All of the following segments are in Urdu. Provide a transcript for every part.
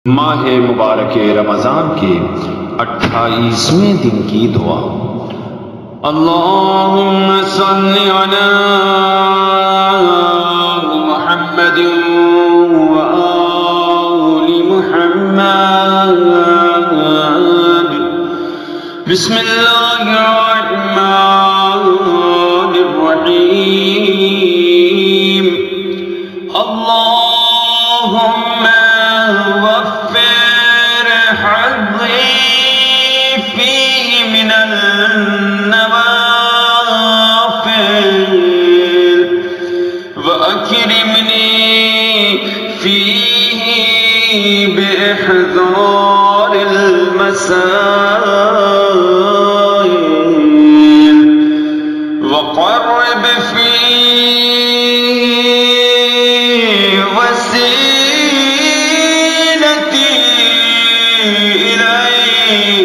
ماہ مبارک رمضان کے 28ویں دن کی دعا۔ اللہم صلی علی محمد وآل محمد۔ بسم اللہ الرحمن الرحیم۔ اللہم وفر حظی فیہ من النوافل وأکرمنی فیہ بإحضار المسائل وقرب فیہ وسیلتی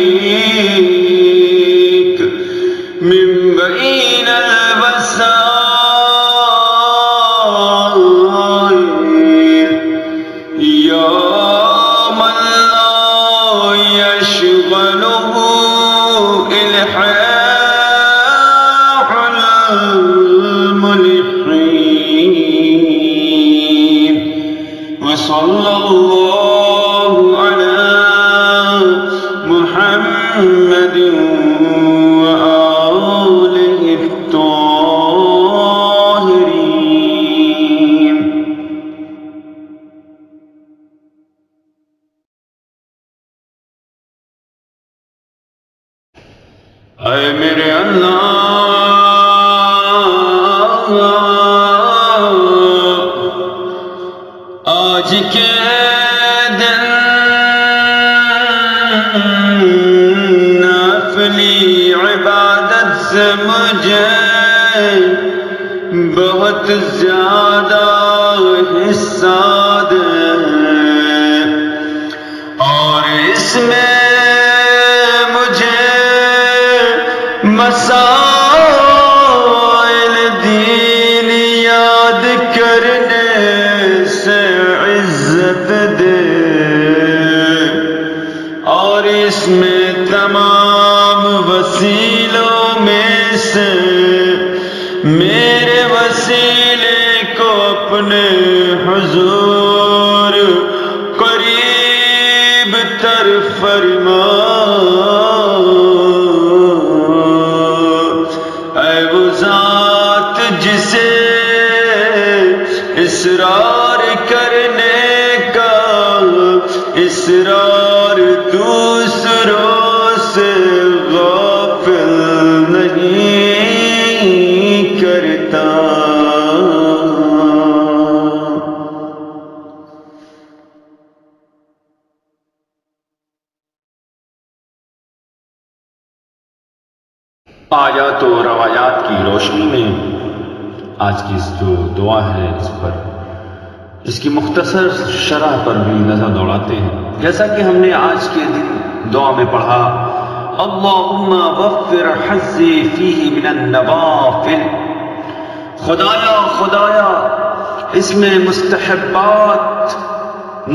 الیک من بین الوسائل یا من لا یشغلہ الحاح الملحین وصلی اللہ علی محمد وآلہ الطاہرین۔ اے میرے اللہ، آج کے دن نافلی عبادت سے مجھے بہت زیادہ حصہ دے، اور اس میں مجھے مسائل دین یاد کرنے سے عزت دے، اور اس میں تمام وسیلوں میں سے میرے وسیلے کو اپنے حضور قریب تر فرما۔ اے وہ ذات جسے اصرار کرنے کا اصرار دوسروں سے غافل نہیں کرتا۔ آیات و روایات کی روشنی میں آج کی جو دعا ہے اس کی مختصر شرح پر بھی نظر دوڑاتے ہیں۔ جیسا کہ ہم نے آج کے دن دعا میں پڑھا، اللہم وفر حظی فیہ من النوافل، خدایا اس میں مستحبات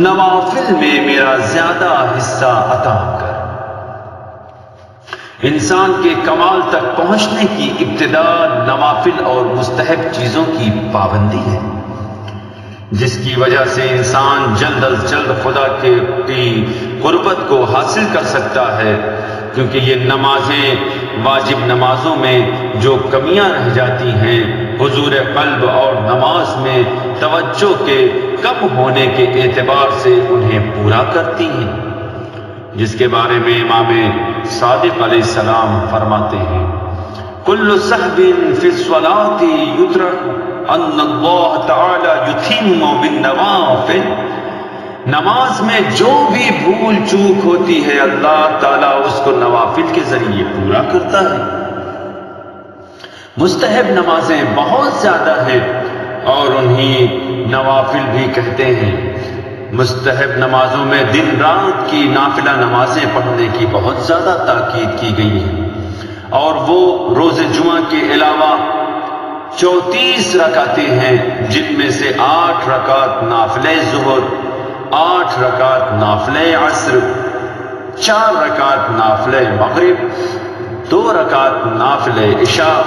نوافل میں میرا زیادہ حصہ عطا کر۔ انسان کے کمال تک پہنچنے کی ابتدا نوافل اور مستحب چیزوں کی پابندی ہے، جس کی وجہ سے انسان جلد از جلد خدا کی قربت کو حاصل کر سکتا ہے، کیونکہ یہ نمازیں واجب نمازوں میں جو کمیاں رہ جاتی ہیں حضور قلب اور نماز میں توجہ کے کم ہونے کے اعتبار سے انہیں پورا کرتی ہیں، جس کے بارے میں امام صادق علیہ السلام فرماتے ہیں، کل سہو فی الصلاۃ یترک ان اللہ تعالی یتم بالنوافل، نماز میں جو بھی بھول چوک ہوتی ہے اللہ تعالیٰ اس کو نوافل کے ذریعے پورا کرتا ہے۔ مستحب نمازیں بہت زیادہ ہیں اور انہیں نوافل بھی کہتے ہیں۔ مستحب نمازوں میں دن رات کی نافلہ نمازیں پڑھنے کی بہت زیادہ تاکید کی گئی ہے، اور وہ روز جمعہ کے علاوہ 34 رکعتیں ہیں، جن میں سے 8 رکعت نافلہ ظہر 8 رکعت نافلہ عصر، 4 رکعت نافلہ مغرب، 2 رکعت نافلہ عشاء،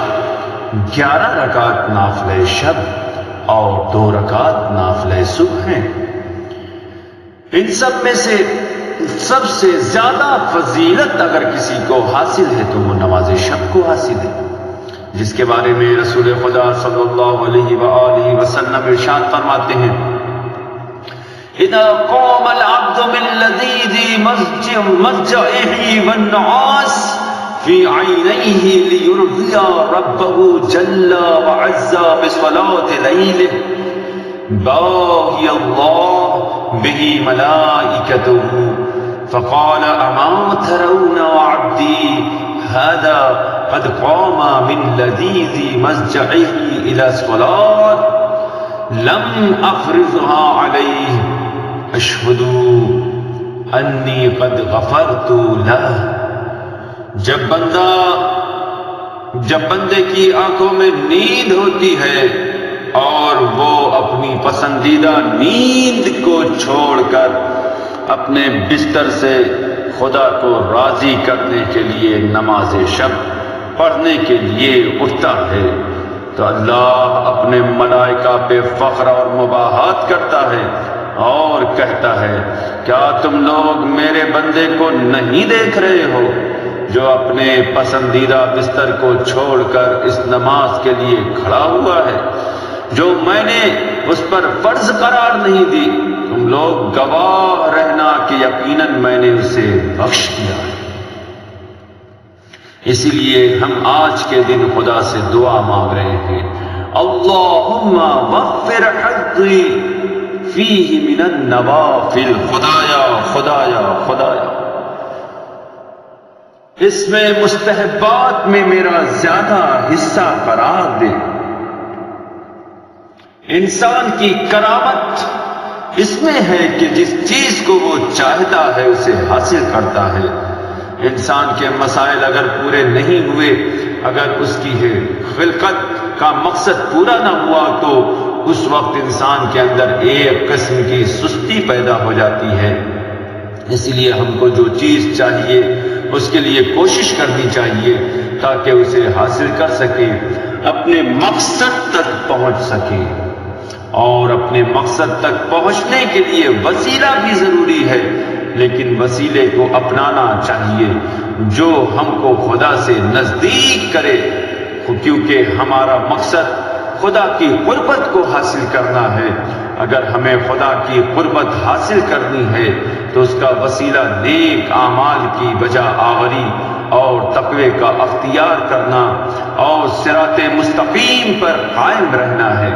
11 رکعت نافلہ شب اور 2 رکعت نافلہ صبح ہیں۔ ان سب میں سے سب سے زیادہ فضیلت اگر کسی کو حاصل ہے تو وہ نماز شب کو حاصل ہے، جس کے بارے میں رسول خدا صلی اللہ علیہ وآلہ وسلم ارشاد فرماتے ہیں: اذا قام العبد من لذيذ مضجعه والنعاس في عينيه ليرضي ربه جل وعز بصلاة ليله باهي الله به ملائكته فقال اما ترون عبدي هذا قد قام من لذيذ مضجعه الى الصلاة لم افرضها عليه اشهد انی قد غفرت له۔ جب بندے کی آنکھوں میں نیند ہوتی ہے اور وہ اپنی پسندیدہ نیند کو چھوڑ کر اپنے بستر سے خدا کو راضی کرنے کے لیے نماز شب پڑھنے کے لیے اٹھتا ہے تو اللہ اپنے ملائکہ پہ فخر اور مباحات کرتا ہے اور کہتا ہے: کیا تم لوگ میرے بندے کو نہیں دیکھ رہے ہو جو اپنے پسندیدہ بستر کو چھوڑ کر اس نماز کے لیے کھڑا ہوا ہے جو میں نے اس پر فرض قرار نہیں دی؟ تم لوگ گواہ رہنا کہ یقیناً میں نے اسے بخش دیا ہے۔ اسی لیے ہم آج کے دن خدا سے دعا مانگ رہے ہیں: اللہم وفر حظی فیہ من النوافل، خدایا خدایا خدایا اس میں مستحبات میں میرا زیادہ حصہ قرار دے۔ انسان کی کرامت اس میں ہے کہ جس چیز کو وہ چاہتا ہے اسے حاصل کرتا ہے۔ انسان کے مسائل اگر پورے نہیں ہوئے، اگر اس کی خلقت کا مقصد پورا نہ ہوا تو اس وقت انسان کے اندر ایک قسم کی سستی پیدا ہو جاتی ہے۔ اس لیے ہم کو جو چیز چاہیے اس کے لیے کوشش کرنی چاہیے تاکہ اسے حاصل کر سکے، اپنے مقصد تک پہنچ سکے۔ اور اپنے مقصد تک پہنچنے کے لیے وسیلہ بھی ضروری ہے، لیکن وسیلے کو اپنانا چاہیے جو ہم کو خدا سے نزدیک کرے، کیونکہ ہمارا مقصد خدا کی قربت کو حاصل کرنا ہے۔ اگر ہمیں خدا کی قربت حاصل کرنی ہے تو اس کا وسیلہ نیک اعمال کی بجا آوری اور تقوی کا اختیار کرنا اور صراط مستقیم پر قائم رہنا ہے۔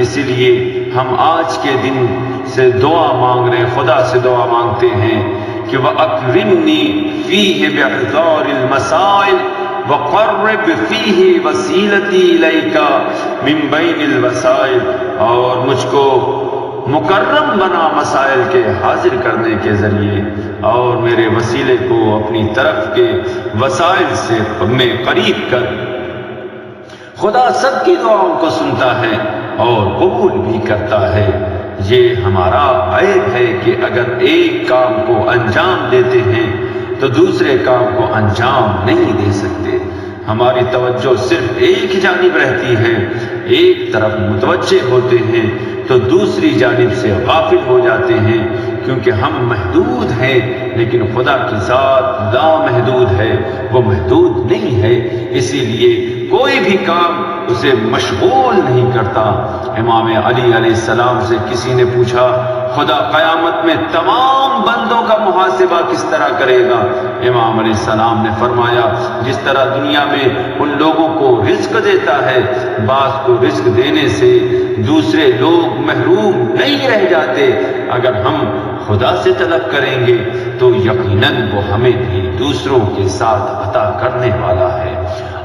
اسی لیے ہم آج کے دن سے دعا مانگ رہے، خدا سے دعا مانگتے ہیں کہ وَأَكْرِمْنِي فِيهِ بِإِحْضَارِ الْمَسَائِلِ وَقَرِّبْ فِيهِ وَسِيلَتِي إِلَيْكَ مِن بَيْنِ الْوَسَائِلِ، اور مجھ کو مکرم بنا مسائل کے حاضر کرنے کے ذریعے، اور میرے وسیلے کو اپنی طرف کے وسائل سے میں قریب کر۔ خدا سب کی دعاؤں کو سنتا ہے اور قبول بھی کرتا ہے۔ یہ ہمارا عیب ہے کہ اگر ایک کام کو انجام دیتے ہیں تو دوسرے کام کو انجام نہیں دے سکتے۔ ہماری توجہ صرف ایک جانب رہتی ہے، ایک طرف متوجہ ہوتے ہیں تو دوسری جانب سے غافل ہو جاتے ہیں، کیونکہ ہم محدود ہیں لیکن خدا کی ذات لامحدود ہے، وہ محدود نہیں ہے، اسی لیے کوئی بھی کام اسے مشغول نہیں کرتا۔ امام علی علیہ السلام سے کسی نے پوچھا خدا قیامت میں تمام بندوں کا محاسبہ کس طرح کرے گا؟ امام علیہ السلام نے فرمایا جس طرح دنیا میں ان لوگوں کو رزق دیتا ہے، بعض کو رزق دینے سے دوسرے لوگ محروم نہیں رہ جاتے، اگر ہم خدا سے طلب کریں گے تو یقیناً وہ ہمیں بھی دوسروں کے ساتھ عطا کرنے والا ہے،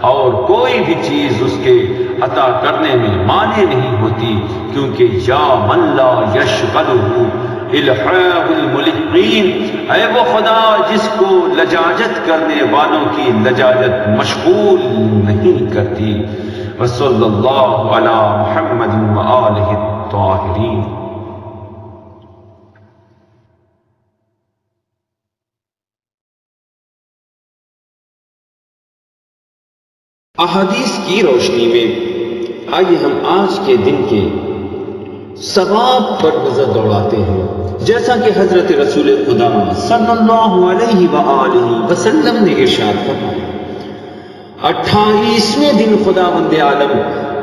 اور کوئی بھی چیز اس کے عطا کرنے میں مانے نہیں ہوتی، کیونکہ یا من لا یشغلہ الحاح الملحین، اے وہ خدا جس کو لجاجت کرنے والوں کی لجاجت مشغول نہیں کرتی۔ وصلی اللہ علی محمد وآلہ الطاہرین۔ احادیث کی روشنی میں آئیے ہم آج کے دن کے ثواب پر نظر دوڑاتے ہیں۔ جیسا کہ حضرت رسول خدا صلی اللہ علیہ وآلہ وسلم نے ارشاد فرمایا، 28ویں دن خداوند عالم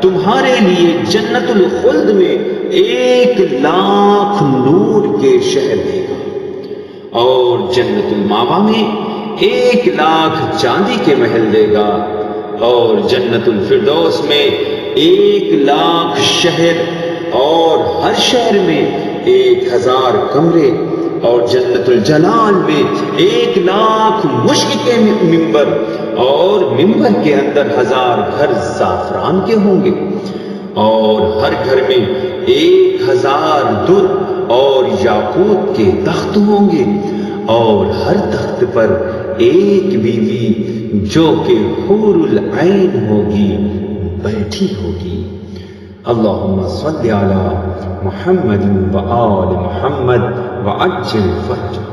تمہارے لیے جنت الخلد میں 1,00,000 نور کے شہر دے گا اور جنت المأوا میں 1,00,000 چاندی کے محل دے گا اور جنت الفردوس میں 1,00,000 شہر اور ہر شہر میں 1,000 کمرے اور جنت الجلال میں 1,00,000 مشک کے ممبر اور ممبر کے اندر 1000 گھر زعفران کے ہوں گے اور ہر گھر میں 1,000 در اور یاقوت کے تخت ہوں گے اور ہر تخت پر ایک بیوی جو کہ حور العین ہوگی بیٹھی ہوگی۔ اللہم صلی علی محمد و آل محمد وعجل فرجہ۔